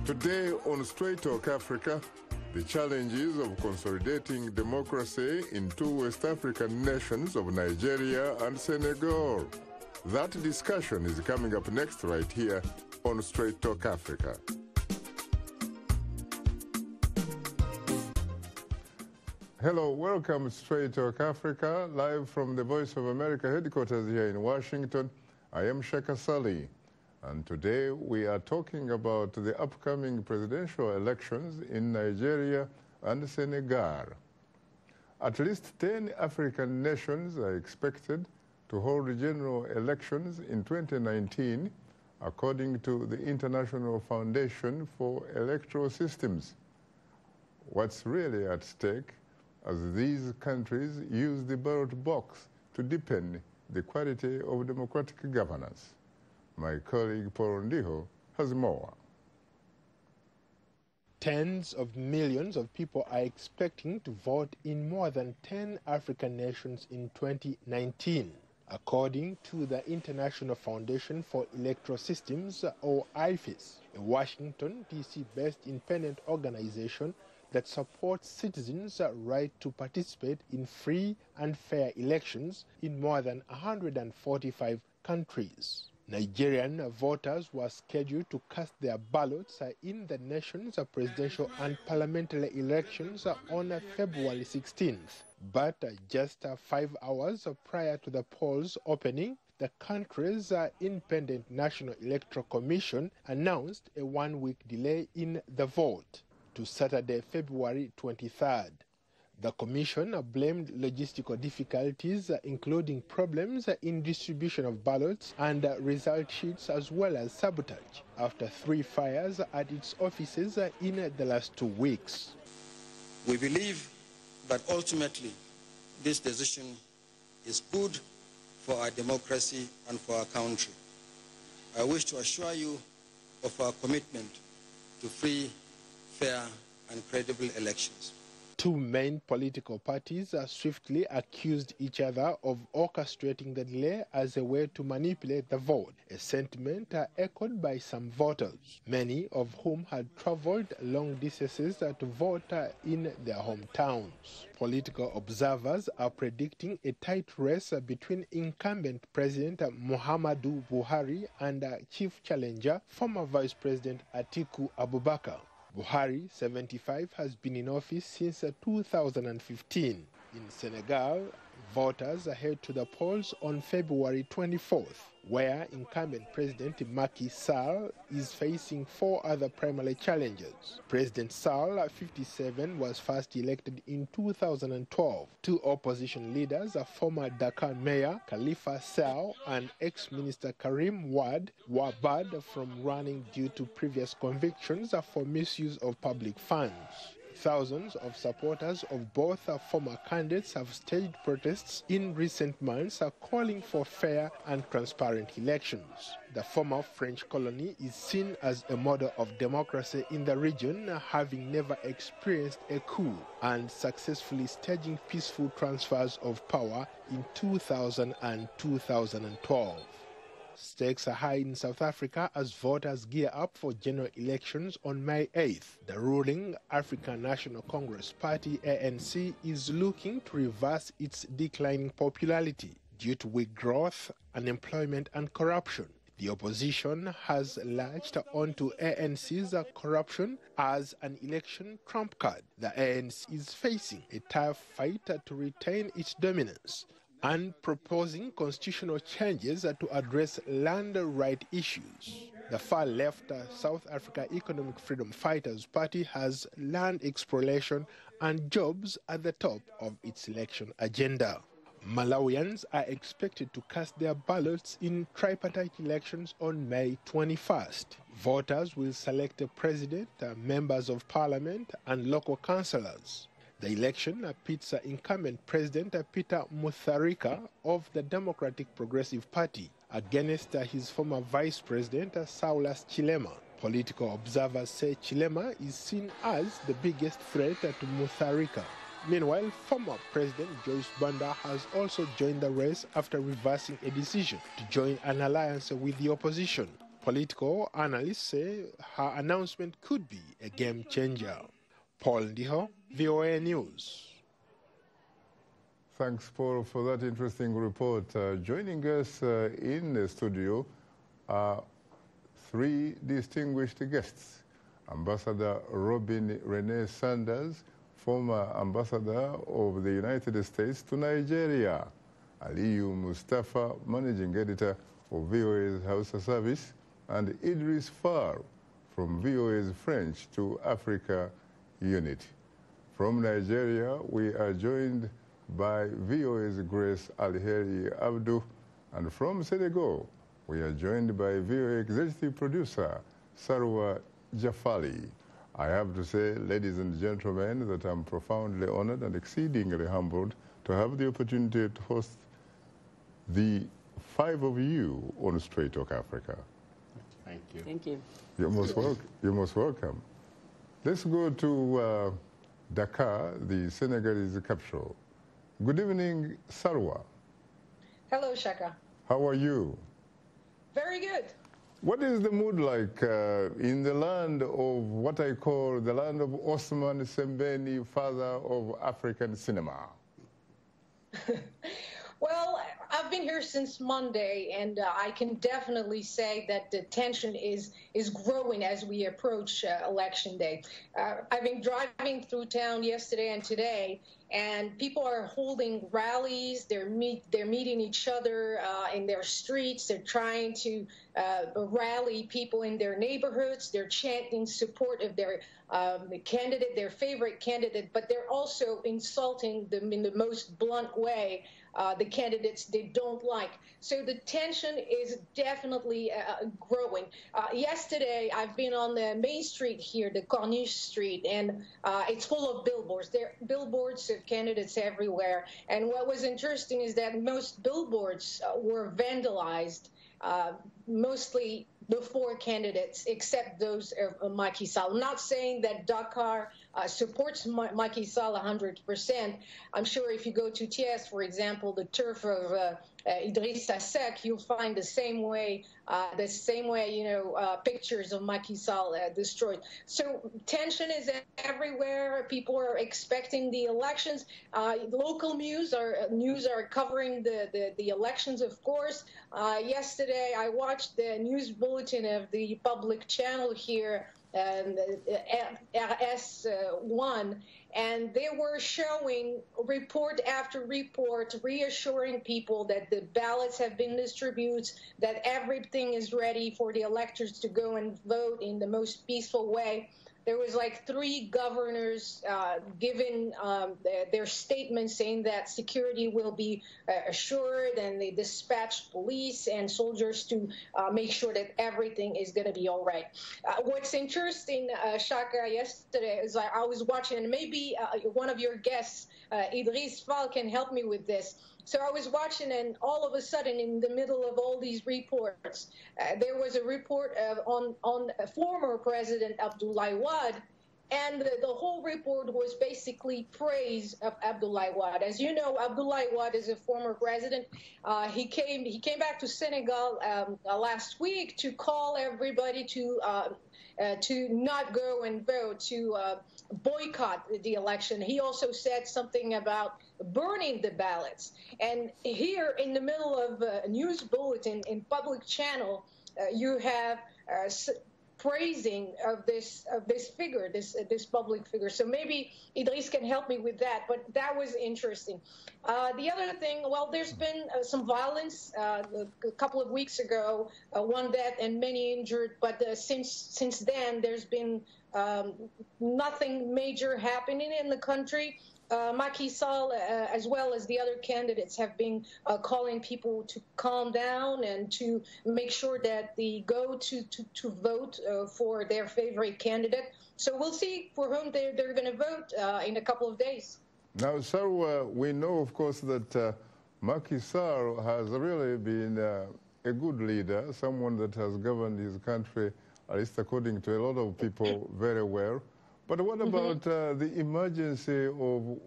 Today on Straight Talk Africa, the challenges of consolidating democracy in two West African nations of Nigeria and Senegal. That discussion is coming up next right here on Straight Talk Africa. Hello, welcome Straight Talk Africa, live from the Voice of America headquarters here in Washington. I am Shaka Sali, and today we are talking about the upcoming presidential elections in Nigeria and Senegal. At least 10 African nations are expected to hold general elections in 2019, according to the International Foundation for Electoral Systems. What's really at stake as these countries use the ballot box to deepen the quality of democratic governance? My colleague Paul Ndiho has more. Tens of millions of people are expecting to vote in more than 10 African nations in 2019, according to the International Foundation for Electoral Systems, or IFES, a Washington, D.C.-based independent organization that supports citizens' right to participate in free and fair elections in more than 145 countries. Nigerian voters were scheduled to cast their ballots in the nation's presidential and parliamentary elections on February 16th. But just 5 hours prior to the polls opening, the country's Independent National Electoral Commission announced a one-week delay in the vote to Saturday, February 23rd. The Commission blamed logistical difficulties, including problems in distribution of ballots and result sheets, as well as sabotage, after 3 fires at its offices in the last 2 weeks. We believe that ultimately this decision is good for our democracy and for our country. I wish to assure you of our commitment to free, fair and credible elections. 2 main political parties swiftly accused each other of orchestrating the delay as a way to manipulate the vote, a sentiment echoed by some voters, many of whom had traveled long distances to vote in their hometowns. Political observers are predicting a tight race between incumbent President Muhammadu Buhari and chief challenger, former Vice President Atiku Abubakar. Buhari, 75, has been in office since 2015. In Senegal, voters head to the polls on February 24th, where incumbent President Macky Sall is facing 4 other primary challengers. President Sall, 57, was first elected in 2012. 2 opposition leaders, former Dakar Mayor Khalifa Sall and ex-Minister Karim Wade, were barred from running due to previous convictions for misuse of public funds. Thousands of supporters of both former candidates have staged protests in recent months calling for fair and transparent elections. The former French colony is seen as a model of democracy in the region, having never experienced a coup and successfully staging peaceful transfers of power in 2000 and 2012. Stakes are high in South Africa as voters gear up for general elections on May 8th. The ruling African National Congress Party, ANC, is looking to reverse its declining popularity due to weak growth, unemployment and corruption. The opposition has latched onto ANC's corruption as an election trump card. The ANC is facing a tough fight to retain its dominance and proposing constitutional changes to address land right issues. The far-left South Africa Economic Freedom Fighters Party has land exploration and jobs at the top of its election agenda. Malawians are expected to cast their ballots in tripartite elections on May 21st. Voters will select a president, members of parliament, and local councillors. The election pits incumbent President Peter Mutharika of the Democratic Progressive Party against his former Vice President Saulas Chilema. Political observers say Chilema is seen as the biggest threat to Mutharika. Meanwhile, former President Joyce Banda has also joined the race after reversing a decision to join an alliance with the opposition. Political analysts say her announcement could be a game changer. Paul Ndiho, VOA News. Thanks, Paul, for that interesting report. Joining us in the studio are three distinguished guests. Ambassador Robin Renee Sanders, former ambassador of the United States to Nigeria. Aliyu Mustafa, managing editor of VOA's Hausa service, and Idris Far from VOA's French to Africa unit. From Nigeria, we are joined by VOA's Grace Alheri Abdu, and from Senegal, we are joined by VOA executive producer Sarwa Jafali. I have to say, ladies and gentlemen, that I'm profoundly honored and exceedingly humbled to have the opportunity to host the five of you on Straight Talk Africa. Thank you. Thank you. You're most welcome. Let's go to Dakar, the Senegalese capital. Good evening, Sarwa. Hello, Shaka. How are you? Very good. What is the mood like in the land of what I call the land of Osman Sembeni, father of African cinema? Well, I've been here since Monday, and I can definitely say that the tension is growing as we approach Election Day. I've been driving through town yesterday and today, and people are holding rallies. They're meeting each other in their streets. They're trying to rally people in their neighborhoods. They're chanting support of their candidate, their favorite candidate, but they're also insulting them in the most blunt way. The candidates they don't like. So the tension is definitely growing. Yesterday, I've been on the main street here, the Corniche Street, and it's full of billboards. There are billboards of candidates everywhere. And what was interesting is that most billboards were vandalized, mostly the four candidates, except those of Macky Sall. I'm not saying that Dakar supports Macky Sall 100%. I'm sure if you go to Thiès, for example, the turf of Idrissa Seck, you'll find the same way, pictures of Macky Sall destroyed. So tension is everywhere. People are expecting the elections. Local news are covering the elections, of course. Yesterday, I watched the news bulletin of the public channel here, RS1, and they were showing report after report, reassuring people that the ballots have been distributed, that everything is ready for the electors to go and vote in the most peaceful way. There was like 3 governors giving their statements saying that security will be assured, and they dispatched police and soldiers to make sure that everything is going to be all right. What's interesting, Shaka, yesterday is I was watching, and maybe one of your guests, Idris Fall, can help me with this. So I was watching, and all of a sudden, in the middle of all these reports, there was a report on former President Abdoulaye Wade, and the whole report was basically praise of Abdoulaye Wade. As you know, Abdoulaye Wade is a former president. He came back to Senegal last week to call everybody to not go and vote, to boycott the election. He also said something about burning the ballots. And here in the middle of a news bulletin in public channel, you have praising of this figure, this public figure. So maybe Idris can help me with that, but that was interesting. The other thing, well, there's been some violence a couple of weeks ago, 1 death and many injured, but since then there's been nothing major happening in the country. Macky Sall, as well as the other candidates, have been calling people to calm down and to make sure that they go to vote for their favorite candidate. So we'll see for whom they're going to vote in a couple of days. Now, sir, we know, of course, that Macky Sall has really been a good leader, someone that has governed his country, at least according to a lot of people, very well. But what about the emergency of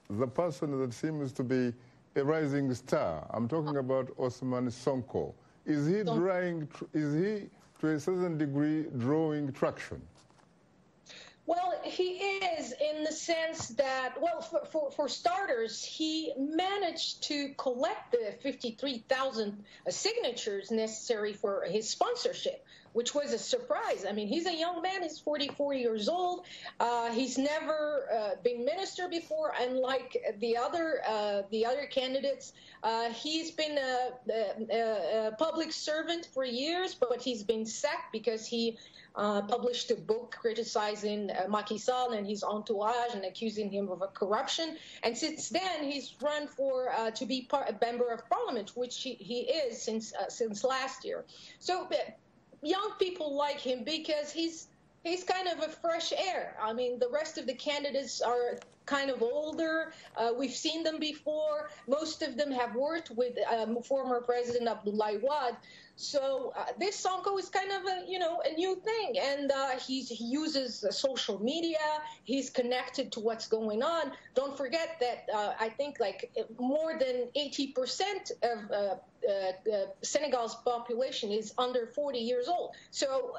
the person that seems to be a rising star? I'm talking about Osman Sonko. Is he to a certain degree, drawing traction? Well, he is in the sense that, well, for starters, he managed to collect the 53,000 signatures necessary for his sponsorship, which was a surprise. I mean, he's a young man. He's 44 years old. He's never been minister before, unlike the other candidates. He's been a public servant for years, but he's been sacked because he published a book criticizing Macky Sall and his entourage and accusing him of corruption. And since then, he's run for to be a member of parliament, which he is since last year. So young people like him because he's kind of a fresh air. I mean, the rest of the candidates are kind of older. We've seen them before. Most of them have worked with former President Abdoulaye Wade. So this Sonko is kind of a new thing, and he uses social media. He's connected to what's going on. Don't forget that I think like more than 80% of Senegal's population is under 40 years old. So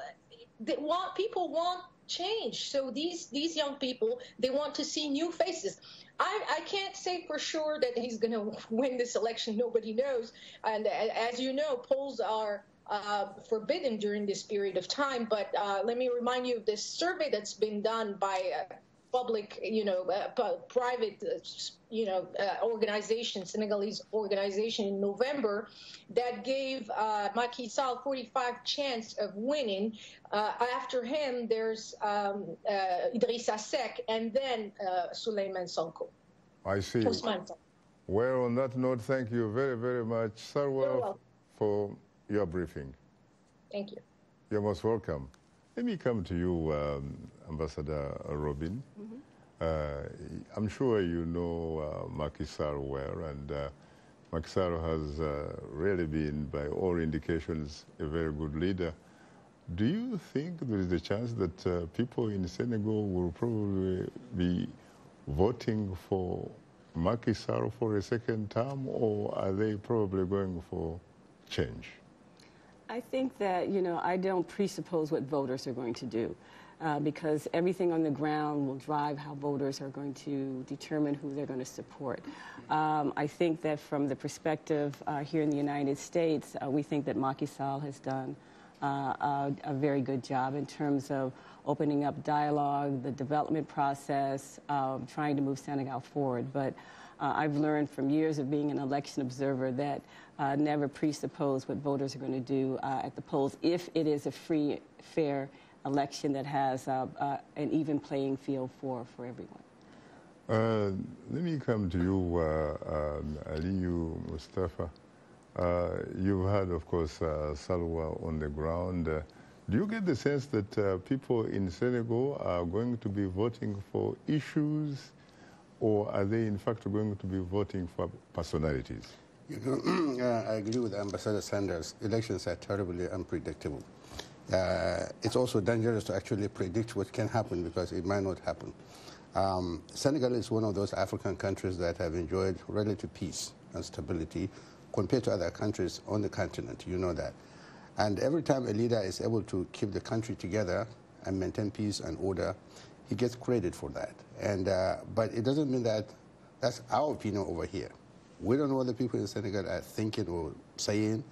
people want change. So these young people, they want to see new faces. I can't say for sure that he's going to win this election. Nobody knows. And as you know, polls are forbidden during this period of time. But let me remind you of this survey that's been done by public, private, organization, Senegalese organization in November that gave Macky Sall 45 chance of winning. After him, there's Idrissa Seck and then Souleymane Sonko. I see. Well, on that note, thank you very, very much, Sarwa, for your briefing. Thank you. You're most welcome. Let me come to you, Ambassador Robin. I'm sure you know Macky Sall well, and Macky Sall has really been, by all indications, a very good leader. Do you think there is a chance that people in Senegal will probably be voting for Macky Sall for a second term, or are they probably going for change? I think that, I don't presuppose what voters are going to do because everything on the ground will drive how voters are going to determine who they're going to support. I think that from the perspective here in the United States, we think that Macky Sall has done a very good job in terms of opening up dialogue, the development process, trying to move Senegal forward. But I've learned from years of being an election observer that never presuppose what voters are going to do at the polls if it is a free, fair election that has an even playing field for everyone. Let me come to you, Aliyu Mustafa. You've had, of course, Salwa on the ground. Do you get the sense that people in Senegal are going to be voting for issues, or are they, in fact, going to be voting for personalities? I agree with Ambassador Sanders. Elections are terribly unpredictable. It's also dangerous to actually predict what can happen because it might not happen. Senegal is one of those African countries that have enjoyed relative peace and stability compared to other countries on the continent. You know that. And every time a leader is able to keep the country together and maintain peace and order, he gets credit for that. And but it doesn't mean that that's our opinion over here. We don't know what the people in Senegal are thinking or saying,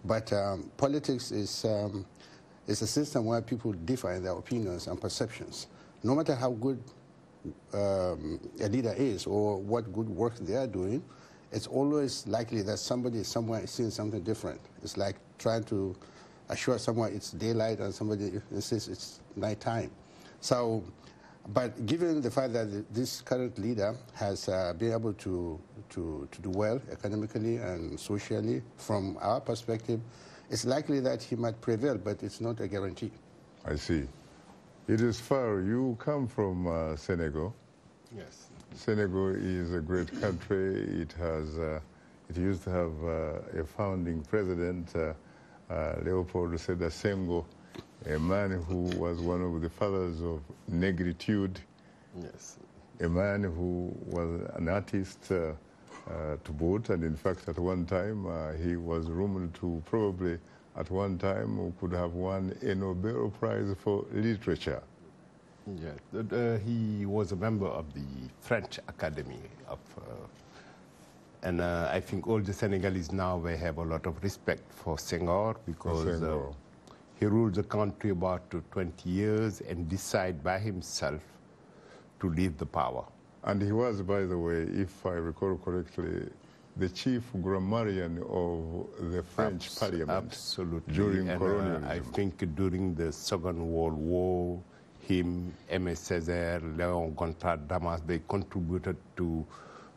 but politics is a system where people differ in their opinions and perceptions. No matter how good a leader is or what good work they are doing, it's always likely that somebody somewhere is seeing something different. It's like trying to assure someone it's daylight and somebody insists it's nighttime. So, but given the fact that this current leader has been able to do well economically and socially, from our perspective, it's likely that he might prevail, but it's not a guarantee. I see. It is far. You come from Senegal. Yes. Senegal is a great country. It has, it used to have a founding president, Leopold Sédar Senghor, a man who was one of the fathers of negritude. Yes. A man who was an artist to boot, and in fact, at one time, he was rumored to probably at one time who could have won a Nobel Prize for Literature. Yeah, he was a member of the French Academy of, and I think all the Senegalese now, they have a lot of respect for Senghor because he ruled the country about 20 years and decided by himself to leave the power. And he was, by the way, if I recall correctly, the chief grammarian of the French Parliament. Absolutely. During and, colonialism. I think during the Second World War, him, Aimé Césaire, Léon Gontard Damas, they contributed to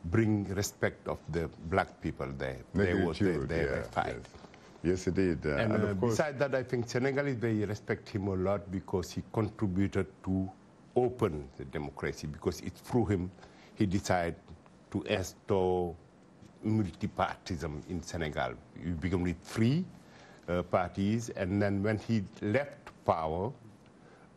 bring respect of the black people there. They fight. Yes, it did. And of course, besides that, I think Senegalese, they respect him a lot because he contributed to open the democracy, because it's through him he decided to install multipartism in Senegal. You become with 3 parties, and then when he left power,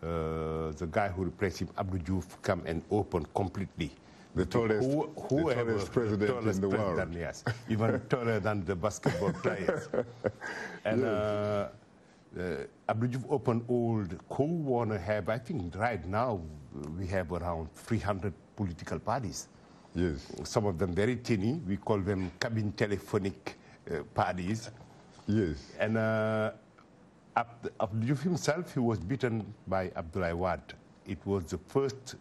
the guy who replaced him, Abdou Diouf, come and open completely. The tallest president in the world. Yes, even taller than the basketball players. And Abdou Diouf opened all the who want to have, I think right now we have around 300 political parties. Yes. Some of them very teeny. We call them cabin telephonic parties. Yes. And Abdou Diouf himself, he was beaten by Abdoulaye Wade. It was the first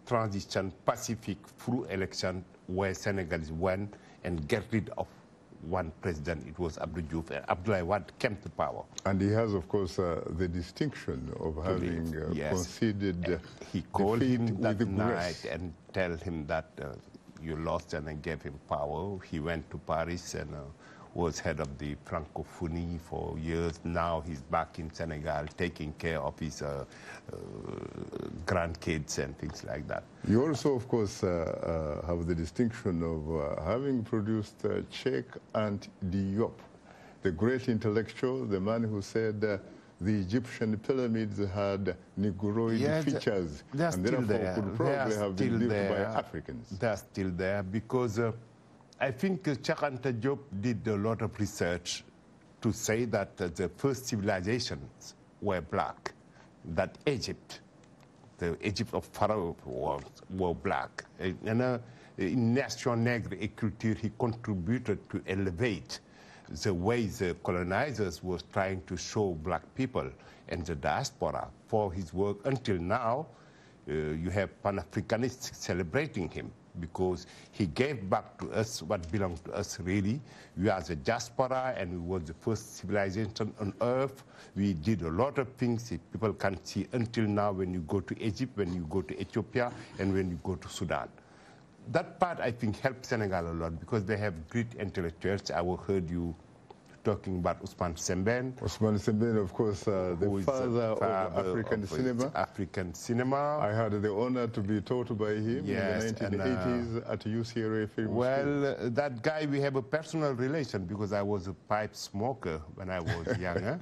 transition pacific through election where Senegalese went and get rid of one president. It was Abdou Diouf, and Abdoulaye Wade came to power. And he has, of course, the distinction of having conceded he called him that with night grace. and tell him that you lost, and I gave him power. He went to Paris and was head of the Francophonie for years. Now he's back in Senegal taking care of his grandkids and things like that. You also, of course, have the distinction of having produced Cheikh Anta Diop, the great intellectual, the man who said the Egyptian pyramids had Negroid features, they're and still therefore there. could probably have been built by Africans. They're still there because I think Cheikh Anta Diop did a lot of research to say that the first civilizations were black, that Egypt, the Egypt of Pharaoh, were black. And in Nation Nègre et Culture, he contributed to elevate the way the colonizers was trying to show black people and the diaspora for his work. Until now, you have Pan-Africanists celebrating him because he gave back to us what belonged to us really. We are the diaspora, and we were the first civilization on earth. We did a lot of things that people can see until now when you go to Egypt, when you go to Ethiopia, and when you go to Sudan. That part, I think, helped Senegal a lot because they have great intellectuals. I heard you talking about Ousmane Sembène. Ousmane Sembène, of course, the father of African cinema. African cinema. I had the honor to be taught by him in the 1980s at UCLA Film School. That guy, we have a personal relation because I was a pipe smoker when I was younger.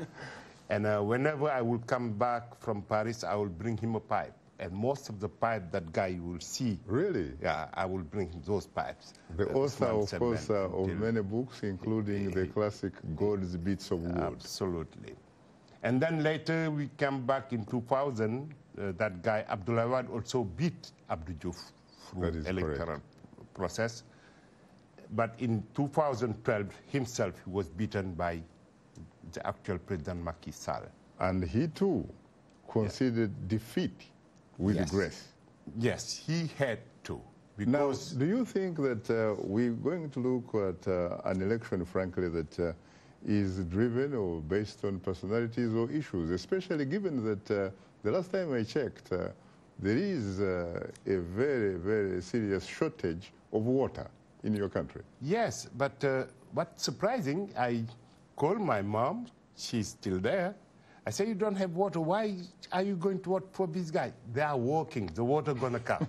And whenever I will come back from Paris, I will bring him a pipe. And most of the pipe that guy you will see. Really? Yeah, I will bring him those pipes. The author, of course, of many books, including the classic God's Bits of Wood. Absolutely. And then later we came back in 2000. That guy, Abdoulaye Wade, also beat Abdou Diouf through electoral process. But in 2012, himself, he was beaten by the actual President Macky Sall. And he, too, conceded defeat with grace. Yes, he had to. Now, do you think that we're going to look at an election, frankly, that is driven or based on personalities or issues, especially given that the last time I checked, there is a very, very serious shortage of water in your country? Yes, but what's surprising, I called my mom, she's still there. I say, you don't have water, why are you going to vote for this guy? They are working, the water gonna come.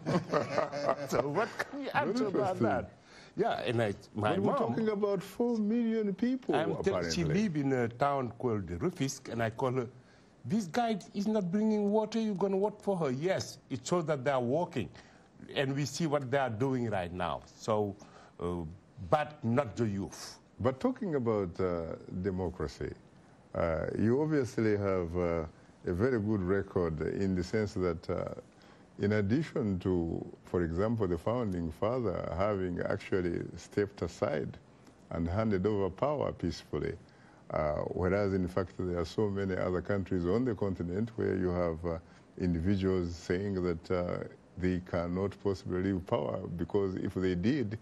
So what can you answer about that? Yeah, and my mom... We're talking about 4 million people, apparently. She lives in a town called Rufisque, and I call her, this guy is not bringing water, you're gonna vote for her? Yes, it shows that they are working, and we see what they are doing right now. So, but not the youth. But talking about democracy, You obviously have a very good record in the sense that in addition to, for example, the founding father having actually stepped aside and handed over power peacefully, whereas in fact there are so many other countries on the continent where you have individuals saying that they cannot possibly leave power because if they did,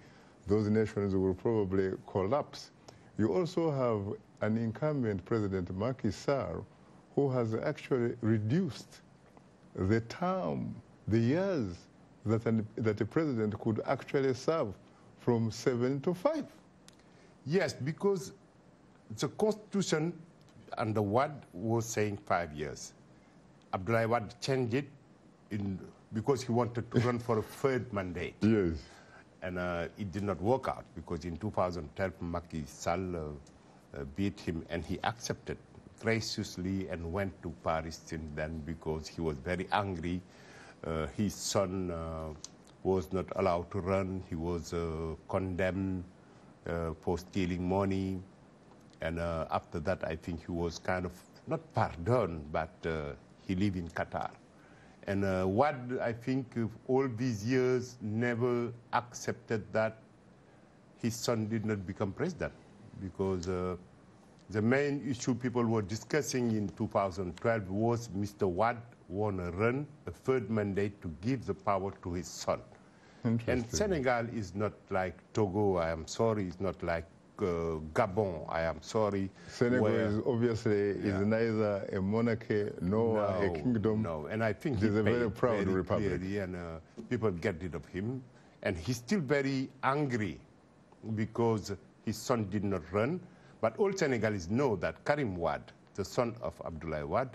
those nations will probably collapse. You also have an incumbent president, Macky Sall, who has actually reduced the term, the years that a president could actually serve from 7 to 5. Yes, because the Constitution under Wade was saying 5 years. Abdoulaye Wade changed it because he wanted to run for a third mandate. Yes. And it did not work out because in 2012, Macky Sall beat him and he accepted graciously and went to Paris since then because he was very angry. His son was not allowed to run. He was condemned for stealing money. And after that, I think he was kind of, not pardoned, but he lived in Qatar. And Wade, I think, all these years never accepted that his son did not become president because the main issue people were discussing in 2012 was Mr. Wade want to run a third mandate to give the power to his son. And Senegal is not like Togo, I am sorry, it's not like Gabon, I am sorry. Senegal is obviously neither a monarchy nor a kingdom. No, and I think it is a very proud republic. Clearly, and people get rid of him. And he's still very angry because his son did not run. But all Senegalese know that Karim Wade, the son of Abdoulaye Wade,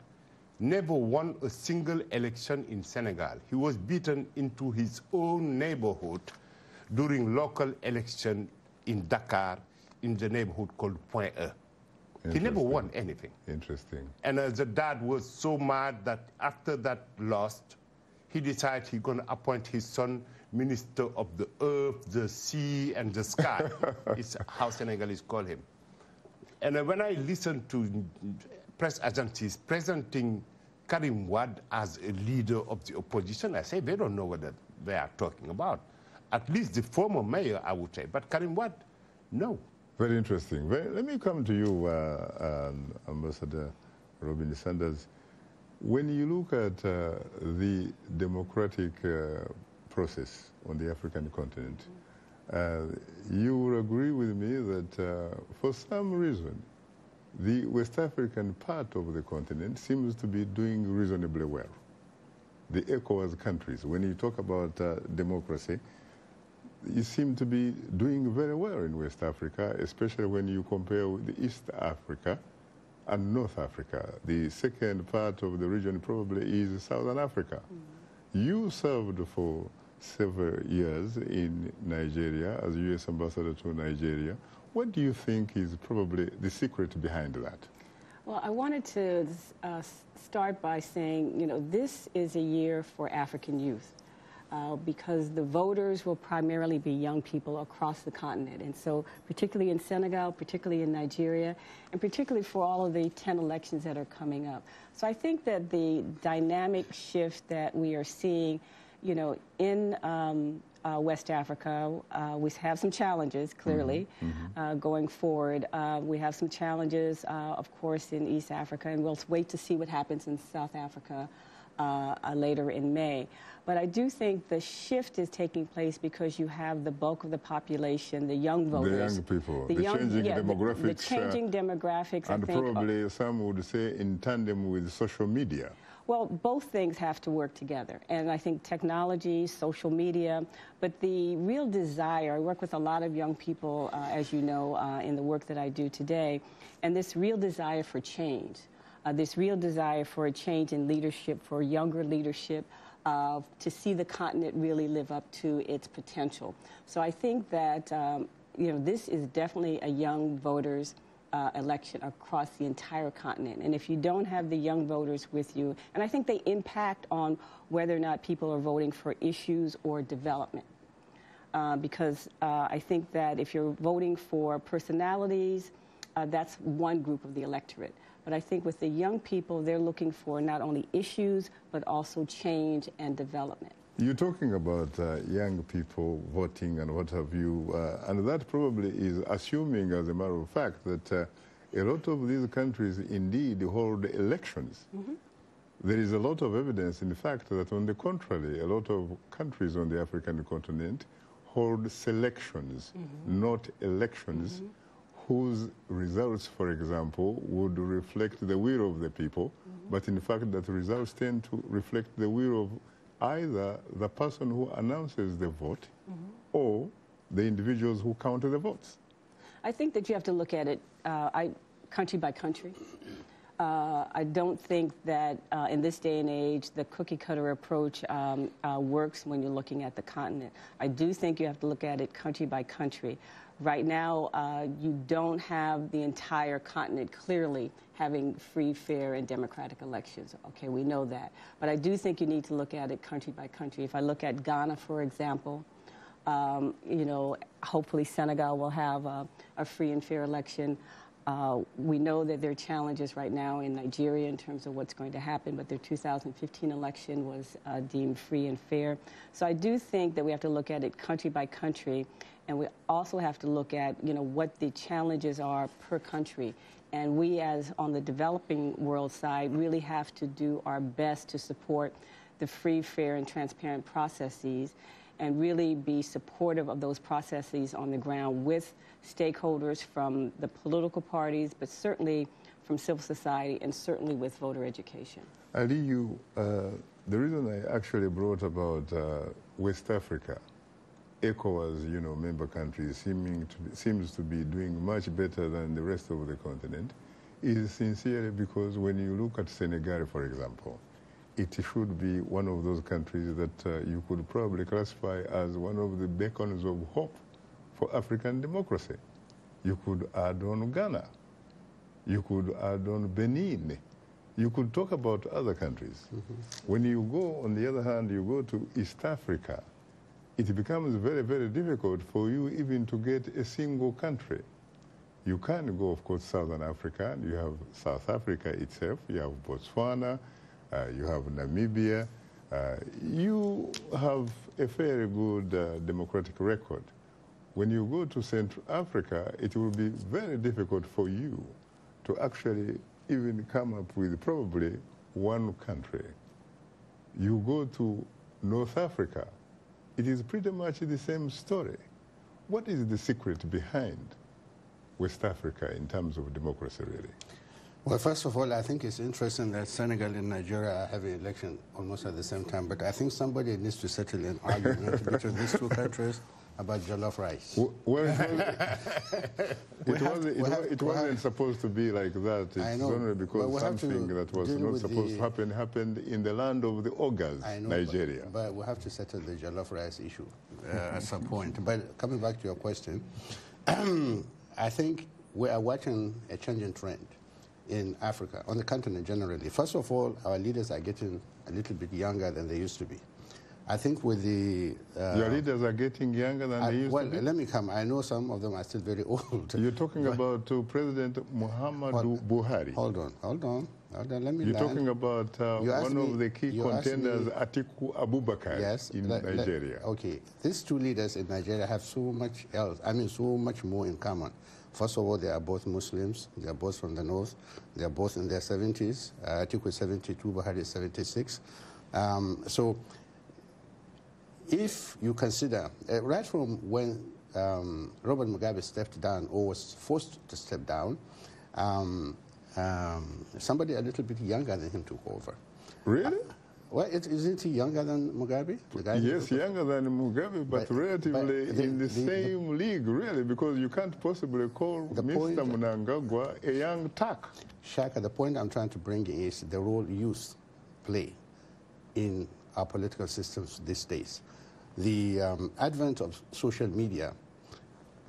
never won a single election in Senegal. He was beaten into his own neighborhood during local election in Dakar, in the neighborhood called Point E. He never won anything. Interesting. And the dad was so mad that after that loss, he decided he's going to appoint his son Minister of the Earth, the Sea, and the Sky. It's how Senegalese call him. And when I listen to press agencies presenting Karim Wade as a leader of the opposition, I say they don't know what they are talking about. At least the former mayor, I would say. But Karim Wade, no. Very interesting. Let me come to you, Ambassador Robin Sanders. When you look at the democratic process on the African continent, you will agree with me that for some reason, the West African part of the continent seems to be doing reasonably well. The ECOWAS countries, when you talk about democracy, you seem to be doing very well in West Africa, especially when you compare with East Africa and North Africa. The second part of the region probably is Southern Africa. You served for several years in Nigeria as U.S. ambassador to Nigeria. What do you think is probably the secret behind that? Well, I wanted to start by saying, you know, this is a year for African youth. Because the voters will primarily be young people across the continent. And so particularly in Senegal, particularly in Nigeria, and particularly for all of the 10 elections that are coming up. So I think that the dynamic shift that we are seeing, you know, in West Africa, we have some challenges, clearly, going forward. We have some challenges, of course, in East Africa, and we'll wait to see what happens in South Africa later in May. But I do think the shift is taking place because you have the bulk of the population, the young voters. The young people, the changing demographics. The changing demographics, and I think, probably some would say in tandem with social media. Well, both things have to work together. And I think technology, social media, but the real desire, I work with a lot of young people, as you know, in the work that I do today, and this real desire for change. This real desire for a change in leadership, for younger leadership, to see the continent really live up to its potential. So I think that, you know, this is definitely a young voters' election across the entire continent. And if you don't have the young voters with you, and I think they impact on whether or not people are voting for issues or development. Because I think that if you're voting for personalities, that's one group of the electorate. But I think with the young people, they're looking for not only issues, but also change and development. You're talking about young people voting and what have you, and that probably is assuming, as a matter of fact, that a lot of these countries indeed hold elections. Mm-hmm. There is a lot of evidence, in fact, that on the contrary, a lot of countries on the African continent hold selections, mm-hmm. not elections, mm-hmm. whose results, for example, would reflect the will of the people, mm-hmm. but in fact that results tend to reflect the will of either the person who announces the vote mm-hmm. or the individuals who count the votes. I think that you have to look at it country by country. I don't think that in this day and age the cookie-cutter approach works when you're looking at the continent. I do think you have to look at it country by country. Right now, you don't have the entire continent clearly having free, fair, and democratic elections. Okay, we know that. But I do think you need to look at it country by country. If I look at Ghana, for example, you know, hopefully Senegal will have a free and fair election. We know that there are challenges right now in Nigeria in terms of what's going to happen, but their 2015 election was deemed free and fair. So I do think that we have to look at it country by country, and we also have to look at, you know, what the challenges are per country. And we, as on the developing world side, really have to do our best to support the free, fair, and transparent processes, and really be supportive of those processes on the ground with stakeholders from the political parties, but certainly from civil society, and certainly with voter education. Ali, the reason I actually brought about West Africa, ECOWAS, you know, member countries seems to be doing much better than the rest of the continent, is sincerely because when you look at Senegal, for example, it should be one of those countries that you could probably classify as one of the beacons of hope for African democracy. You could add on Ghana. You could add on Benin. You could talk about other countries. Mm-hmm. When you go, on the other hand, you go to East Africa, it becomes very, very difficult for you even to get a single country. You can go, of course, Southern Africa. You have South Africa itself. You have Botswana. You have Namibia. You have a very good democratic record. When you go to Central Africa, it will be very difficult for you to actually even come up with probably one country. You go to North Africa, it is pretty much the same story. What is the secret behind West Africa in terms of democracy, really? Well, first of all, I think it's interesting that Senegal and Nigeria are having an election almost at the same time, but I think somebody needs to settle an argument between these two countries about jollof rice. Well, it wasn't supposed to be like that. It's only because something that was not supposed to happen happened in the land of the ogres, Nigeria. But we have to settle the jollof rice issue at some point. But coming back to your question, I think we are watching a changing trend in Africa, on the continent generally. First of all, our leaders are getting a little bit younger than they used to be. I think with the... Your leaders are getting younger than they used to be? Well, let me come. I know some of them are still very old. You're talking about President Muhammadu Buhari. Hold on. Let me You're talking about one of the key contenders, Atiku Abubakar, in Nigeria. Okay. These two leaders in Nigeria have so much else, so much more in common. First of all, they are both Muslims. They are both from the north. They are both in their 70s. Atiku is 72, Buhari is 76. So if you consider, right from when Robert Mugabe stepped down or was forced to step down, somebody a little bit younger than him took over. Really? Well, isn't he younger than Mugabe? Yes, younger than Mugabe, but relatively in the same league, really, because you can't possibly call Mr. Mnangagwa a young Turk. Shaka, the point I'm trying to bring is the role youth play in our political systems these days. The advent of social media,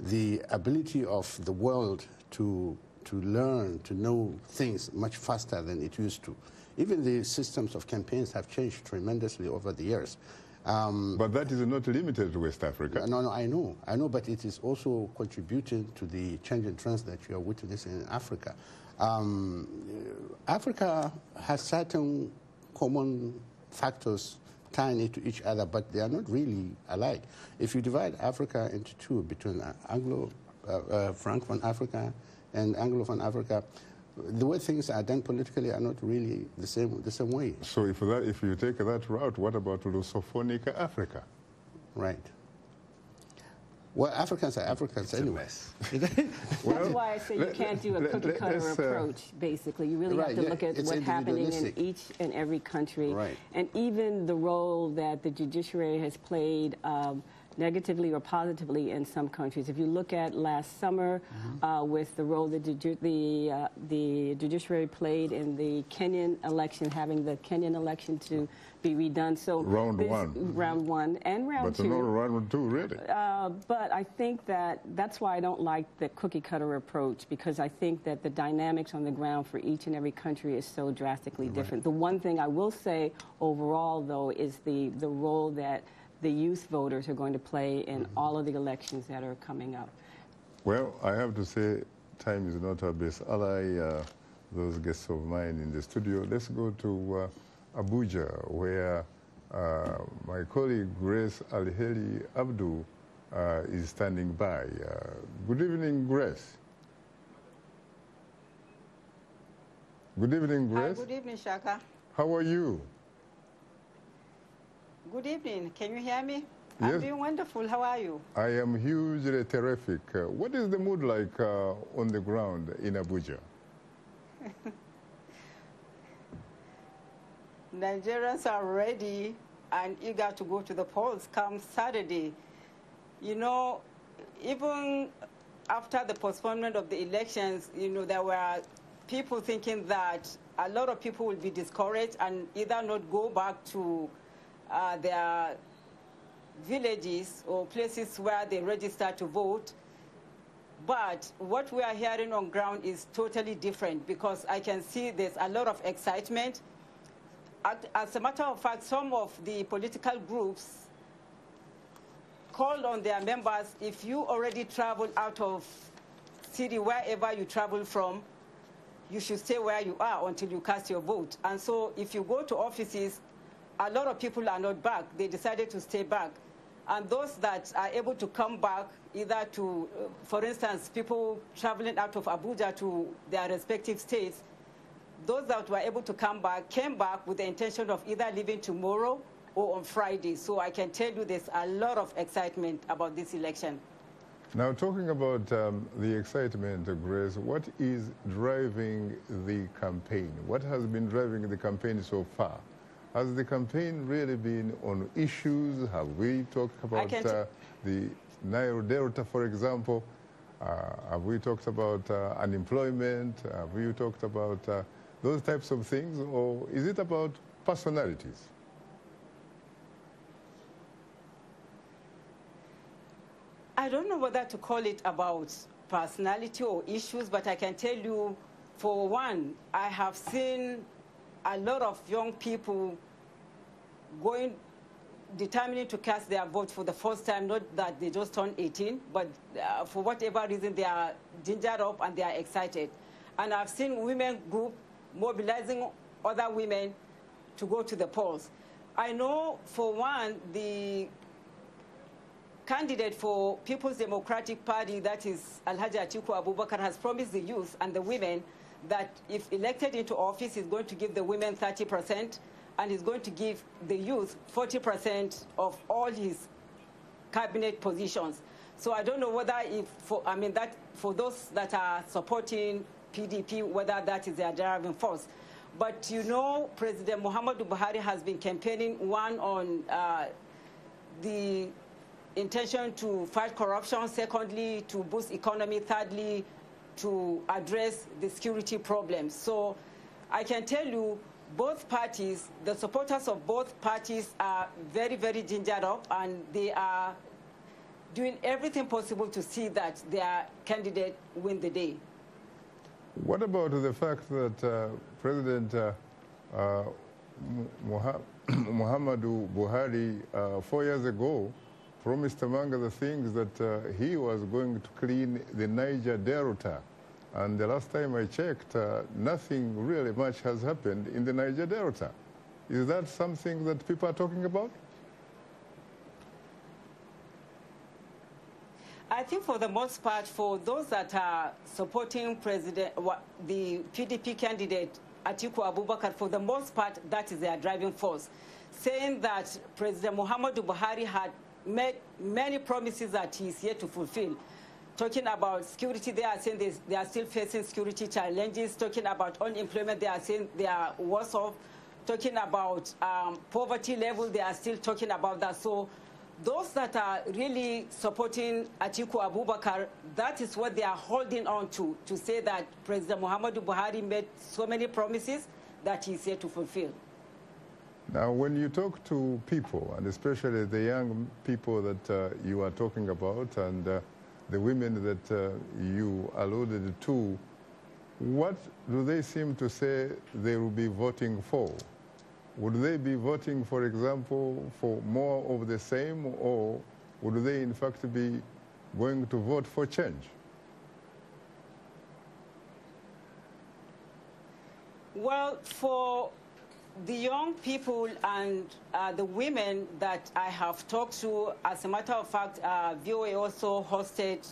the ability of the world to learn, to know things much faster than it used to. Even the systems of campaigns have changed tremendously over the years. But that is not limited to West Africa. No, I know, but it is also contributing to the changing trends that you are witnessing in Africa. Africa has certain common factors tying it to each other, but they are not really alike. If you divide Africa into two, between Francophone Africa and Anglophone Africa, the way things are done politically are not really the same way. So if you take that route, what about Lusophonic Africa? Right. Well, Africans are Africans anyway. That's why I say you can't do a cookie-cutter approach, basically. You really have to look at what's happening in each and every country. Right. And even the role that the judiciary has played negatively or positively in some countries. If you look at last summer with the role that the judiciary played in the Kenyan election, having the Kenyan election to be redone. So round one and round two. But no round two, really. But I think that's why I don't like the cookie-cutter approach, because I think that the dynamics on the ground for each and every country is so drastically different. The one thing I will say overall, though, is the role that the youth voters are going to play in all of the elections that are coming up. Well, I have to say, time is not our best ally. Those guests of mine in the studio. Let's go to Abuja, where my colleague Grace Alheri Abdu is standing by. Good evening, Grace. Good evening, Grace. Hi, good evening, Shaka. How are you? Good evening. Can you hear me? Yes. I'm doing wonderful. How are you? I am hugely terrific. What is the mood like on the ground in Abuja? Nigerians are ready and eager to go to the polls come Saturday. You know, even after the postponement of the elections, you know, there were people thinking that a lot of people will be discouraged and either not go back to their villages or places where they register to vote. But what we are hearing on ground is totally different, because I can see there's a lot of excitement. As a matter of fact, some of the political groups called on their members, if you already travel out of city, wherever you travel from, you should stay where you are until you cast your vote. And so if you go to offices, a lot of people are not back. They decided to stay back. And those that are able to come back, either to, for instance, people traveling out of Abuja to their respective states, those that were able to come back came back with the intention of either leaving tomorrow or on Friday. So I can tell you there's a lot of excitement about this election. Now, talking about the excitement, Grace, what is driving the campaign? What has been driving the campaign so far? Has the campaign really been on issues? Have we talked about the Nile Delta, for example? Have we talked about unemployment? Have we talked about those types of things? Or is it about personalities? I don't know whether to call it about personality or issues, but I can tell you, for one, I have seen a lot of young people determining to cast their vote for the first time, not that they just turned 18, but for whatever reason they are gingered up and they are excited. And I've seen women group mobilizing other women to go to the polls. I know, for one, the candidate for People's Democratic Party, that is Alhaji Atiku Abubakar, has promised the youth and the women that if elected into office, he's going to give the women 30%, and he's going to give the youth 40% of all his cabinet positions. So I don't know whether for those that are supporting PDP, whether that is their driving force. But you know, President Muhammadu Buhari has been campaigning, one, on the intention to fight corruption, secondly, to boost economy, thirdly, to address the security problems. So I can tell you, both parties, the supporters of both parties are very, very gingered up, and they are doing everything possible to see that their candidate win the day. What about the fact that President Muhammadu Buhari 4 years ago promised, among other things, that he was going to clean the Niger Delta. And the last time I checked, nothing really much has happened in the Niger Delta. Is that something that people are talking about? I think for the most part, for those that are supporting the PDP candidate, Atiku Abubakar, for the most part, that is their driving force, saying that President Muhammadu Buhari had made many promises that he is yet to fulfill. Talking about security, they are saying they are still facing security challenges. Talking about unemployment, they are saying they are worse off. Talking about poverty level, they are still talking about that. So those that are really supporting Atiku Abubakar, that is what they are holding on to say that President Muhammadu Buhari made so many promises that he is here to fulfill. Now, when you talk to people, and especially the young people that you are talking about, and the women that you alluded to, what do they seem to say they will be voting for? Would they be voting, for example, for more of the same, or would they in fact be going to vote for change? Well, for the young people and the women that I have talked to, as a matter of fact, VOA also hosted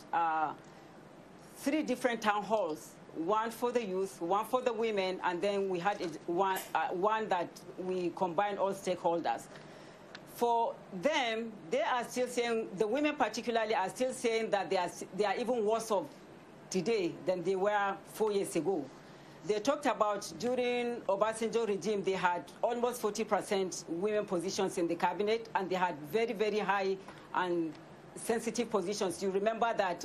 3 different town halls. One for the youth, one for the women, and then we had one that we combined all stakeholders. For them, they are still saying, the women particularly are still saying that they are even worse off today than they were 4 years ago. They talked about during Obasanjo regime, they had almost 40% women positions in the cabinet, and they had very, very high and sensitive positions. You remember that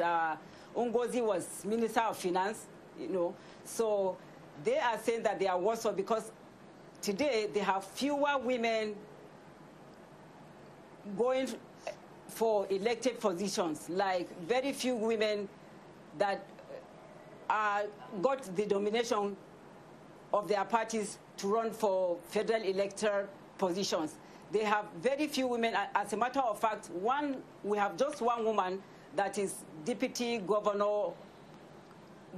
Ngozi was Minister of Finance, you know. So they are saying that they are worse off because today they have fewer women going for elected positions, like very few women that got the domination of their parties to run for federal electoral positions. They have very few women. As a matter of fact, we have just one woman that is deputy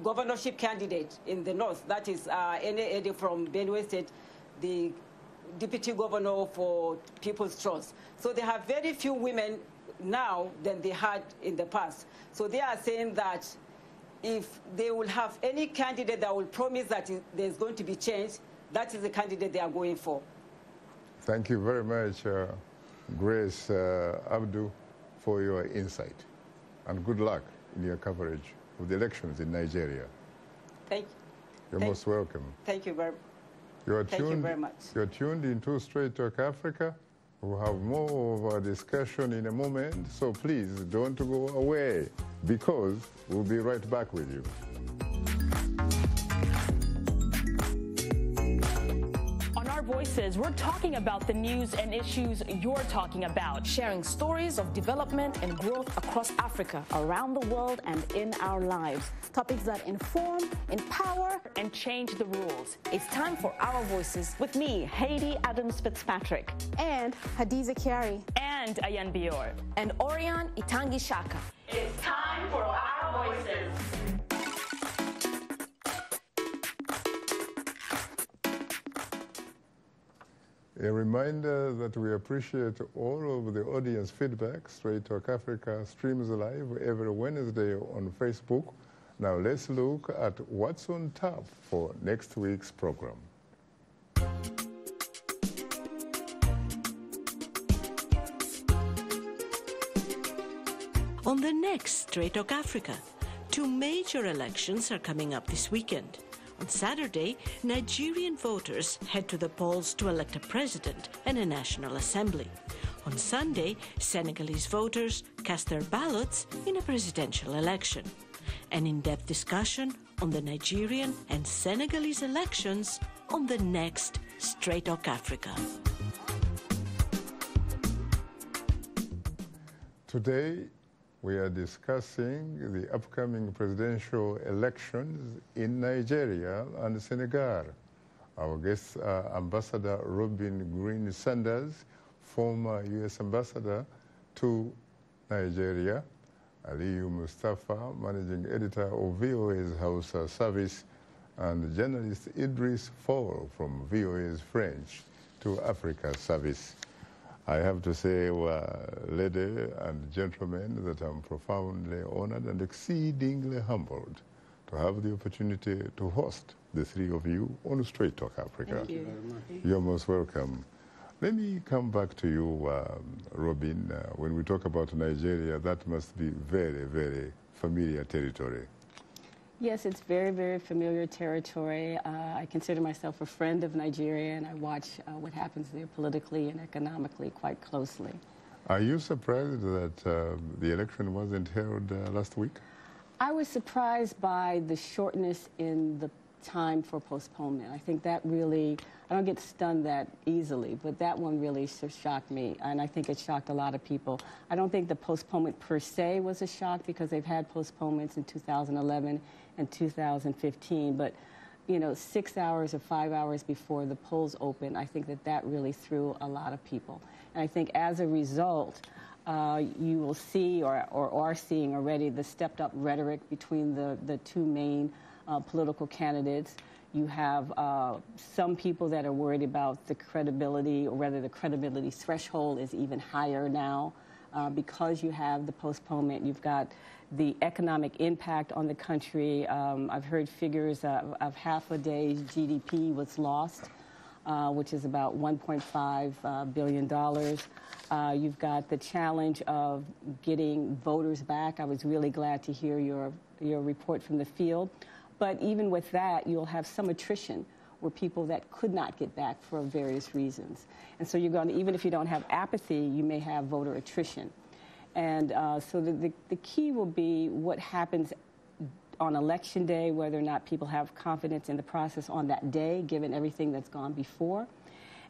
governorship candidate in the north. That is Ene Ede from Benue State, the deputy governor for People's Trust. So they have very few women now than they had in the past. So they are saying that if they will have any candidate that will promise that there's going to be change, that is the candidate they are going for. Thank you very much, Grace Abdu, for your insight. And good luck in your coverage of the elections in Nigeria. Thank you. You're most welcome. Thank you very much. Thank you very much. You're tuned into Straight Talk Africa. We'll have more of our discussion in a moment, so please don't go away, because we'll be right back with you. On Our Voices, we're talking about the news and issues you're talking about, sharing stories of development and growth across Africa, around the world, and in our lives. Topics that inform, empower, and change the rules. It's time for Our Voices with me, Haiti Adams Fitzpatrick, and Hadiza Kiari, and Ayan Bior, and Orion Itangi Shaka. It's time for Our Voices. A reminder that we appreciate all of the audience feedback. Straight Talk Africa streams live every Wednesday on Facebook. Now let's look at what's on tap for next week's program. On the next Straight Talk Africa, 2 major elections are coming up this weekend. On Saturday, Nigerian voters head to the polls to elect a president and a National Assembly. On Sunday, Senegalese voters cast their ballots in a presidential election. An in-depth discussion on the Nigerian and Senegalese elections on the next Straight Talk Africa. Today, we are discussing the upcoming presidential elections in Nigeria and Senegal. Our guests are Ambassador Robin Green Sanders, former U.S. Ambassador to Nigeria, Aliyu Mustafa, Managing Editor of VOA's Hausa Service, and journalist Idris Fall from VOA's French to Africa Service. I have to say, ladies and gentlemen, that I'm profoundly honored and exceedingly humbled to have the opportunity to host the three of you on Straight Talk Africa. Thank you very much. You're most welcome. Let me come back to you, Robin. When we talk about Nigeria, that must be very, very familiar territory. Yes, it's very, very familiar territory. I consider myself a friend of Nigeria, and I watch what happens there politically and economically quite closely. Are you surprised that the election wasn't held last week? I was surprised by the shortness in the time for postponement. I think that really, I don't get stunned that easily, but that one really shocked me, and I think it shocked a lot of people. I don't think the postponement per se was a shock because they've had postponements in 2011 and 2015, but 6 hours or 5 hours before the polls open, I think that really threw a lot of people. And I think as a result, you will see or are seeing already the stepped up rhetoric between the two main political candidates. You have some people that are worried about the credibility, or rather the credibility threshold is even higher now because you have the postponement. You've got the economic impact on the country. I've heard figures of half a day's GDP was lost, which is about $1.5 billion. You've got the challenge of getting voters back. I was really glad to hear your report from the field. But even with that, you'll have some attrition where people that could not get back for various reasons. And so you're going to, even if you don't have apathy, you may have voter attrition. And so the key will be what happens on election day, whether or not people have confidence in the process on that day, given everything that's gone before.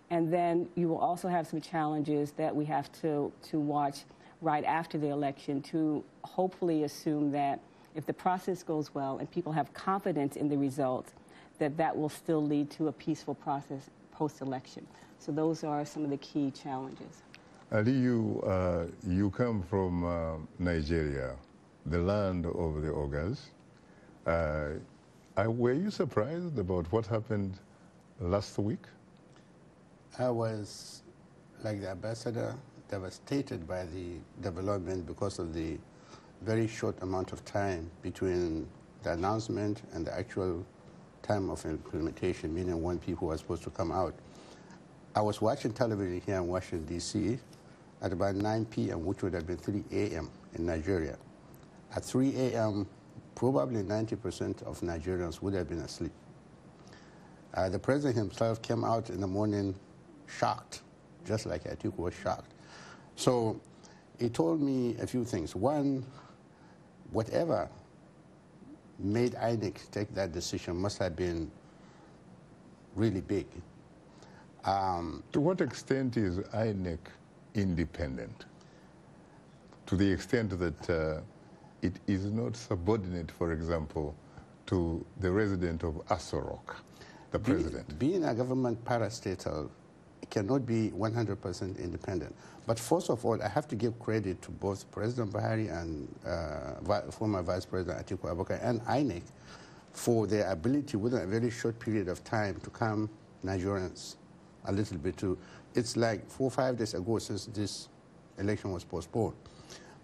And then you will also have some challenges that we have to watch right after the election to hopefully assume that if the process goes well and people have confidence in the results, that will still lead to a peaceful process post-election. So those are some of the key challenges. Ali, you come from Nigeria, the land of the Ogas. Were you surprised about what happened last week? I was, like the ambassador, devastated by the development because of the very short amount of time between the announcement and the actual time of implementation, meaning when people were supposed to come out. I was watching television here in Washington, D.C. at about 9 p.m., which would have been 3 a.m. in Nigeria. At 3 a.m., probably 90% of Nigerians would have been asleep. The president himself came out in the morning shocked, just like Atiku was shocked. So he told me a few things. One, whatever made INEC take that decision must have been really big. To what extent is INEC independent? To the extent that it is not subordinate, for example, to the resident of Asorok, the president? Being a government parastatal, it cannot be 100% independent. But first of all, I have to give credit to both President Buhari and former Vice President Atiku Abubakar and INEC for their ability within a very short period of time to calm Nigerians a little bit too. It's like 4 or 5 days ago since this election was postponed.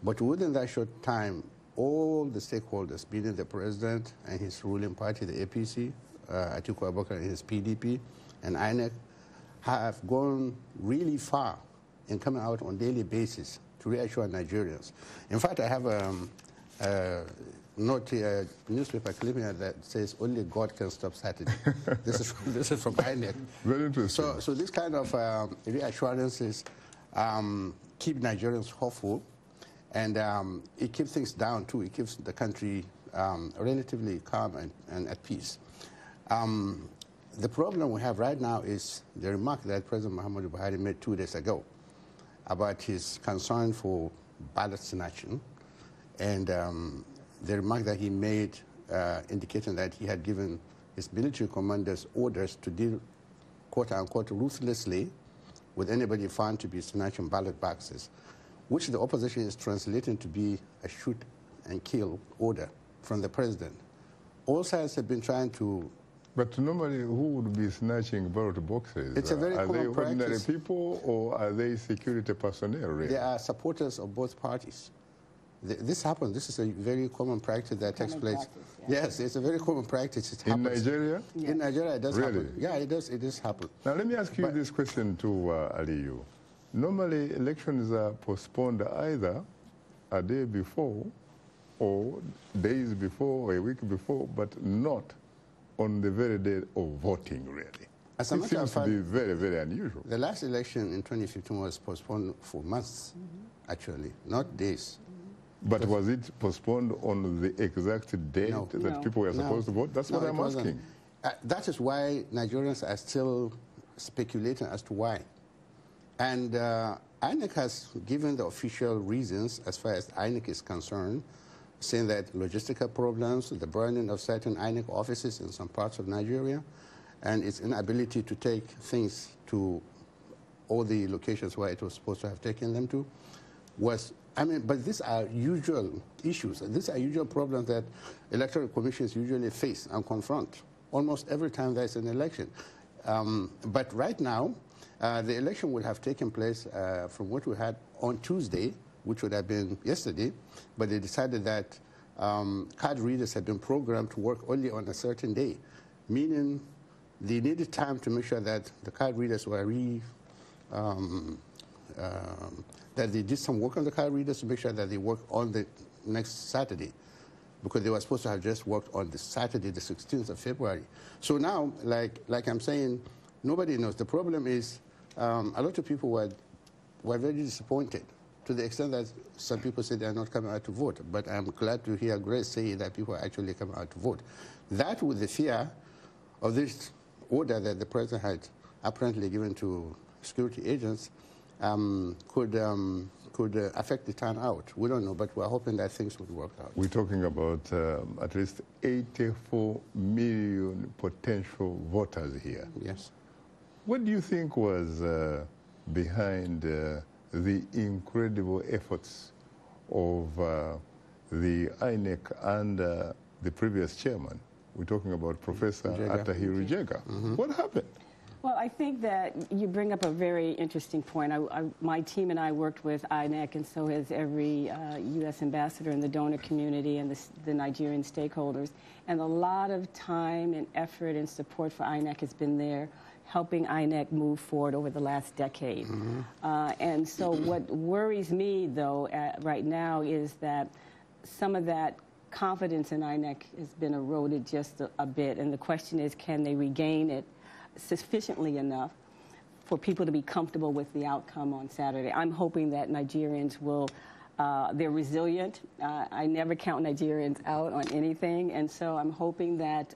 But within that short time, all the stakeholders, being the president and his ruling party, the APC, Atiku Abubakar and his PDP, and INEC, have gone really far in coming out on a daily basis to reassure Nigerians. In fact, I have a newspaper clipping that says only God can stop Saturday. This is from INEC. Very interesting. So this kind of reassurances keep Nigerians hopeful, and it keeps things down too. It keeps the country relatively calm and at peace. The problem we have right now is the remark that President Muhammadu Buhari made 2 days ago about his concern for ballot snatching, and the remark that he made indicating that he had given his military commanders orders to deal quote-unquote, ruthlessly with anybody found to be snatching ballot boxes, which the opposition is translating to be a shoot and kill order from the president. All sides have been trying to... But normally, who would be snatching ballot boxes? It's a very common practice. Are they ordinary people or are they security personnel, really? They are supporters of both parties. This happens. This is a very common practice that takes place. Yes, it's a very common practice. It happens. In Nigeria? Yes. In Nigeria, it does happen. Yeah, it does happen. Now, let me ask you this question too, Aliyu. Normally, elections are postponed either a day before or days before or a week before, but not on the very day of voting, really. It seems to be very, very unusual. The last election in 2015 was postponed for months, actually, not days. But was it postponed on the exact date that people were supposed to vote? That's what I'm asking. That is why Nigerians are still speculating as to why. And INEC has given the official reasons as far as INEC is concerned, saying that logistical problems, the burning of certain INEC offices in some parts of Nigeria, and its inability to take things to all the locations where it was supposed to have taken them to, was, but these are usual issues. These are usual problems that electoral commissions usually face and confront almost every time there's an election. But right now, the election would have taken place from what we had on Tuesday, which would have been yesterday, but they decided that card readers had been programmed to work only on a certain day, meaning they needed time to make sure that the card readers were that they did some work on the card readers to make sure that they work on the next Saturday, because they were supposed to have just worked on the Saturday, the 16th of February. So now, like I'm saying, nobody knows. The problem is a lot of people were very disappointed, to the extent that some people say they are not coming out to vote. But I'm glad to hear Grace say that people are actually coming out to vote. That, with the fear of this order that the president had apparently given to security agents, could affect the turnout. We don't know, but we're hoping that things would work out. We're talking about at least 84 million potential voters here. Yes. What do you think was behind the incredible efforts of the INEC and the previous chairman? We're talking about Professor Atahiru Jega. What happened? Well, I think that you bring up a very interesting point. My team and I worked with INEC, and so has every U.S. ambassador in the donor community and the Nigerian stakeholders. And a lot of time and effort and support for INEC has been there, helping INEC move forward over the last decade. And so what worries me, though, right now is that some of that confidence in INEC has been eroded just a bit. And the question is, can they regain it sufficiently enough for people to be comfortable with the outcome on Saturday? I'm hoping that Nigerians will, they're resilient. I never count Nigerians out on anything, and so I'm hoping that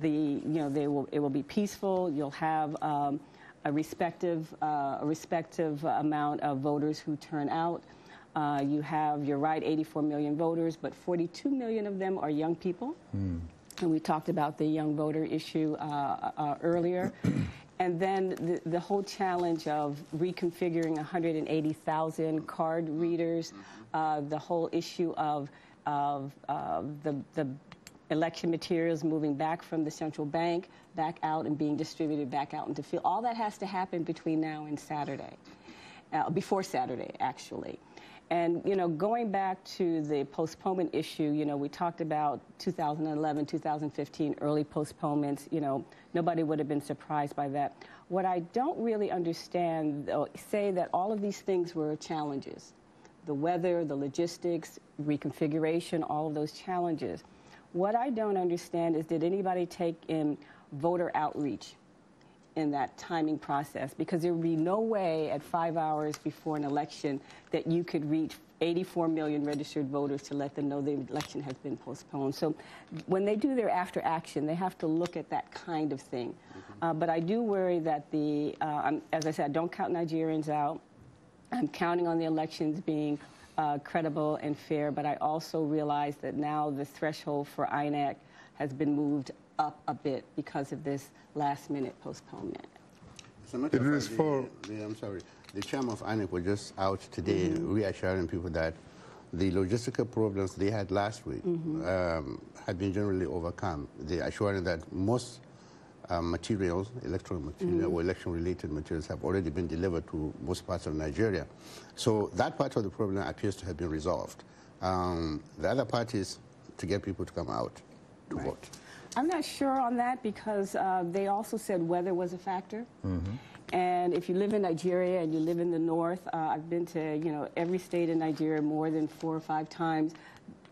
it will be peaceful. You'll have a respective amount of voters who turn out. You're right, 84 million voters, but 42 million of them are young people. And we talked about the young voter issue earlier. And then the whole challenge of reconfiguring 180,000 card readers, the whole issue of the election materials moving back from the central bank, back out and being distributed back out into field. All that has to happen between now and Saturday, before Saturday, actually. And, going back to the postponement issue, we talked about 2011, 2015, early postponements. Nobody would have been surprised by that. What I don't really understand, though, say that all of these things were challenges. The weather, the logistics, reconfiguration, all of those challenges. What I don't understand is, did anybody take in voter outreach in that timing process? Because there would be no way at 5 hours before an election that you could reach 84 million registered voters to let them know the election has been postponed. So when they do their after action, they have to look at that kind of thing. But I do worry that as I said, I don't count Nigerians out. I'm counting on the elections being credible and fair, but I also realize that now the threshold for INEC has been moved up a bit because of this last-minute postponement. I'm sorry. The chairman of INEC was just out today reassuring people that the logistical problems they had last week had been generally overcome. They assuring that most materials, electoral material or election-related materials have already been delivered to most parts of Nigeria. So that part of the problem appears to have been resolved. The other part is to get people to come out to vote. I'm not sure on that because they also said weather was a factor. And if you live in Nigeria and you live in the north, I've been to every state in Nigeria more than 4 or 5 times.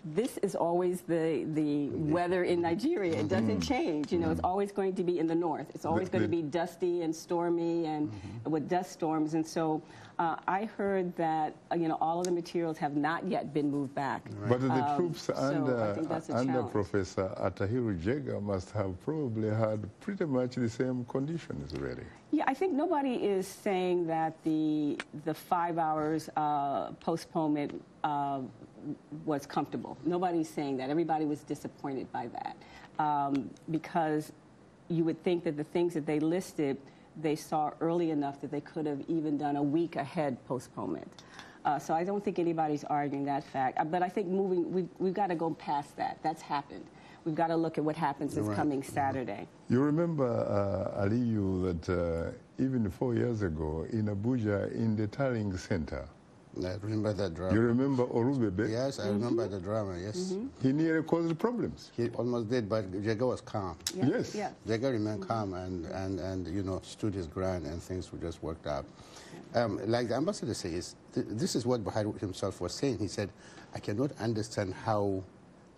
This is always the weather in Nigeria. It doesn't change. It's always going to be in the north. It's always going to be dusty and stormy and with dust storms. And so I heard that all of the materials have not yet been moved back. But the troops under Professor Atahiru Jega must have probably had pretty much the same conditions, really. Yeah, I think nobody is saying that the 5 hours postponement was comfortable. Nobody's saying that. Everybody was disappointed by that because you would think that the things that they listed, they saw early enough that they could have even done a week ahead postponement. So I don't think anybody's arguing that fact. But I think we've got to go past that. That's happened. We've got to look at what happens this coming Saturday. You remember, Aliyu, that even 4 years ago in Abuja, in the Tarring Center, I remember that drama. You remember Orubebe? Yes, I remember the drama, yes. He nearly caused problems. He almost did, but Jega was calm. Yes. Jega remained calm and stood his ground, and things were just worked out. Like the ambassador says, this is what Buhari himself was saying. He said, I cannot understand how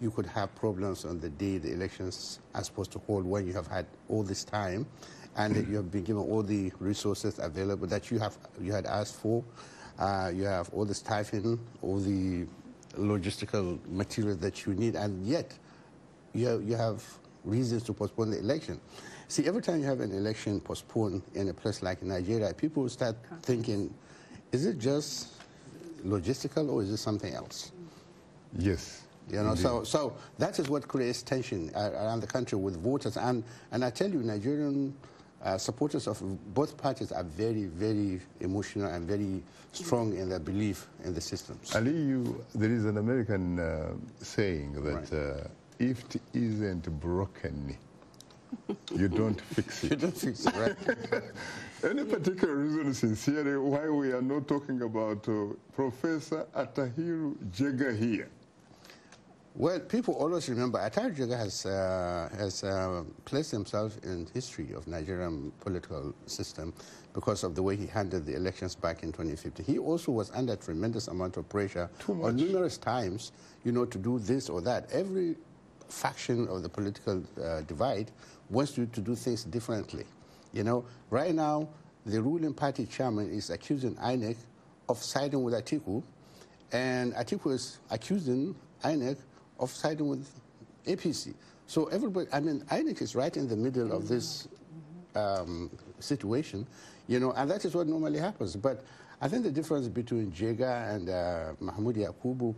you could have problems on the day the elections are supposed to hold when you have had all this time and you have been given all the resources available that you had asked for. You have all the staffing, all the logistical material that you need, and yet you have reasons to postpone the election. See, every time you have an election postponed in a place like Nigeria, people start thinking, is it just logistical or is it something else? Yes. So that is what creates tension around the country with voters. And I tell you, Nigerian supporters of both parties are very, very emotional and very strong in their belief in the systems. Ali, there is an American saying that if it isn't broken, you don't fix it. You don't fix it, right? Any particular reason, sincerely, why we are not talking about Professor Atahiru Jega here? Well, people always remember Atahiru Jega has placed himself in history of Nigerian political system because of the way he handled the elections back in 2015. He also was under tremendous amount of pressure on numerous times, to do this or that. Every faction of the political divide wants to do things differently. Right now, the ruling party chairman is accusing INEC of siding with Atiku, and Atiku is accusing INEC of siding with APC. So everybody, INEC is right in the middle of this situation, and that is what normally happens. But I think the difference between Jega and Mahmoud Yakubu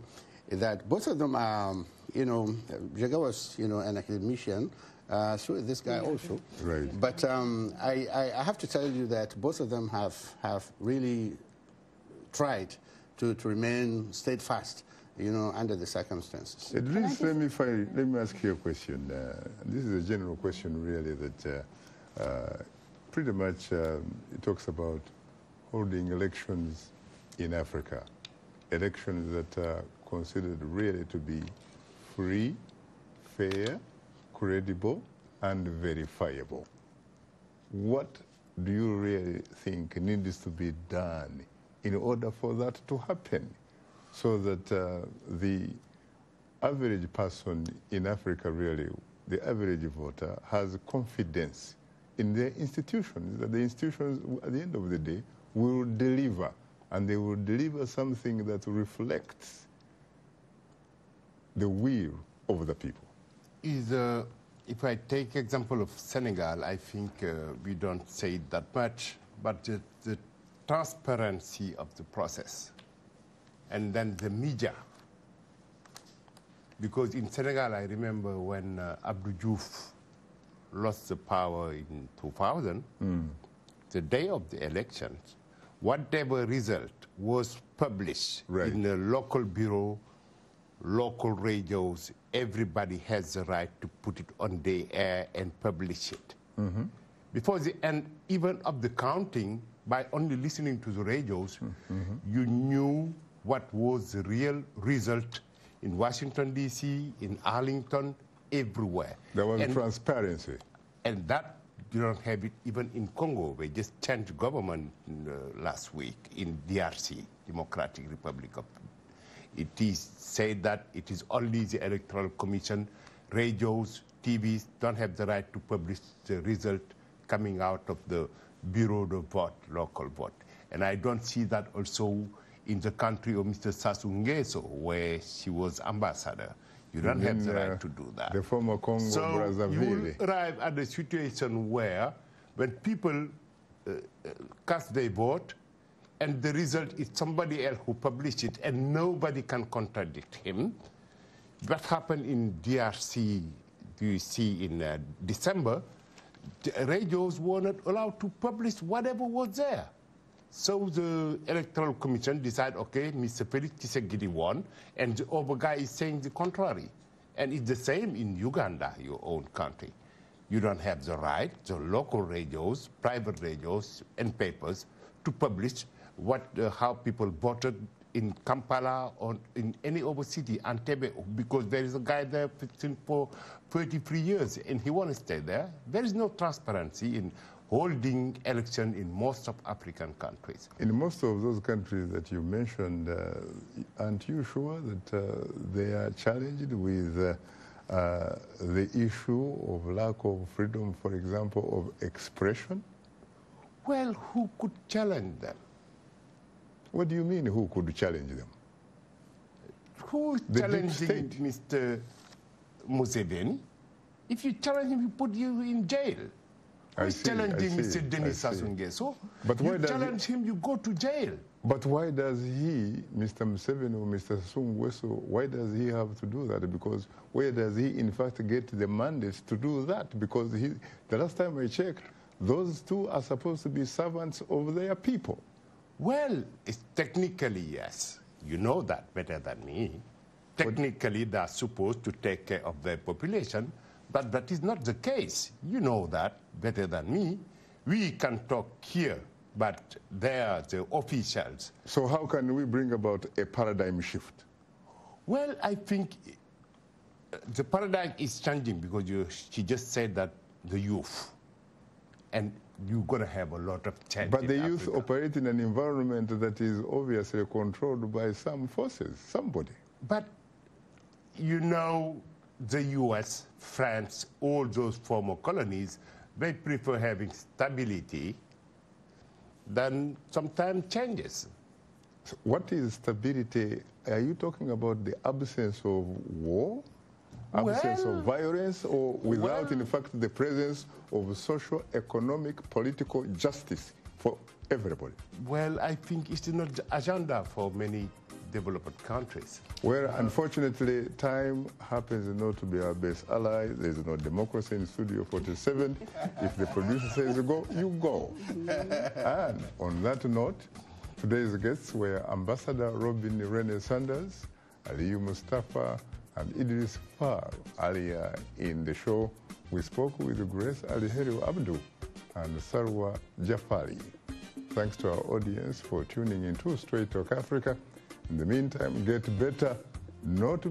is that both of them are, Jega was, an academician, so is this guy also. Right. But I have to tell you that both of them have really tried to remain steadfast, under the circumstances. Idris, let me ask you a question. This is a general question, really, that pretty much it talks about holding elections in Africa, elections that are considered really to be free, fair, credible, and verifiable. What do you really think needs to be done in order for that to happen, so that the average person in Africa, really, the average voter, has confidence in their institutions, that the institutions, at the end of the day, will deliver, and they will deliver something that reflects the will of the people? If I take example of Senegal, I think we don't say it that much, but the transparency of the process, and then the media. Because in Senegal, I remember when Abdou Diouf lost the power in 2000, the day of the elections, whatever result was published in the local bureau, local radios, everybody has the right to put it on the air and publish it. Before the end even of the counting, by only listening to the radios, you knew what was the real result in Washington, D.C., in Arlington, everywhere. There was transparency. And that you don't have it even in Congo. They just changed government last week in DRC, Democratic Republic of. It is said that it is only the Electoral Commission, radios, TVs don't have the right to publish the result coming out of the Bureau de Vote, local vote. And I don't see that also in the country of Mr. Sassou Nguesso, where she was ambassador. You don't have the right to do that. The former Congo Brazzaville. You will arrive at a situation where when people cast their vote and the result is somebody else who published it and nobody can contradict him. What happened in DRC, you see in December, the radios were not allowed to publish whatever was there. So the Electoral Commission decided, okay, Mr. Felix Tshisekedi won, and the other guy is saying the contrary. And it's the same in Uganda, your own country. You don't have the right, the local radios, private radios, and papers to publish how people voted in Kampala or in any other city, Entebbe, because there is a guy there for 33 years, and he wants to stay there. There is no transparency in holding election in most of African countries. In most of those countries that you mentioned, aren't you sure that they are challenged with the issue of lack of freedom, for example, of expression? Well, who could challenge them? What do you mean, who could challenge them? Who is challenging Mr. Museveni? If you challenge him, he put you in jail. Who's challenging Mr. Denis Sassou Nguesso? But you challenge him, you go to jail. But why does he, Mr. Museveni or Mr. Sassou Nguesso, why does he have to do that? Because where does he, in fact, get the mandate to do that? Because the last time I checked, those two are supposed to be servants of their people. Well, it's technically, yes. You know that better than me. Technically, they're supposed to take care of their population, but that is not the case. You know that better than me. We can talk here, but they are the officials. So how can we bring about a paradigm shift? Well, I think the paradigm is changing because she just said that the youth, and you're going to have a lot of change. But the youth operate in an environment that is obviously controlled by some forces, somebody. But, you know, the US, France, all those former colonies, they prefer having stability than sometimes changes. So what is stability? Are you talking about the absence of war? Absence of violence, or without, in fact, the presence of social, economic, political justice for everybody? Well, I think it's not the agenda for many developed countries. Well, unfortunately, time happens not to be our best ally. There's no democracy in Studio 47. If the producer says go, you go. And on that note, today's guests were Ambassador Robin Rene Sanders, Aliyu Mustafa, and Idris Far. Earlier in the show, we spoke with Grace Aliheru Abdu and Sarwa Jafari. Thanks to our audience for tuning into Straight Talk Africa. In the meantime, get better, not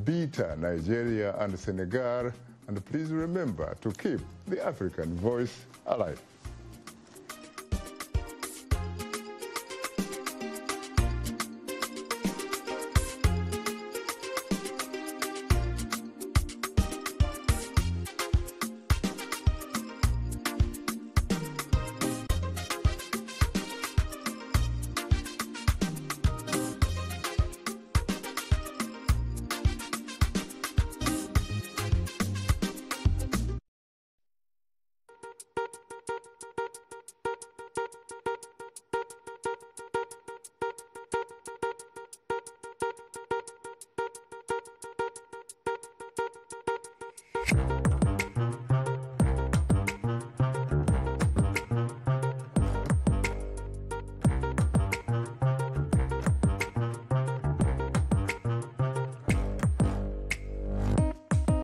bitter, Nigeria and Senegal. And please remember to keep the African voice alive.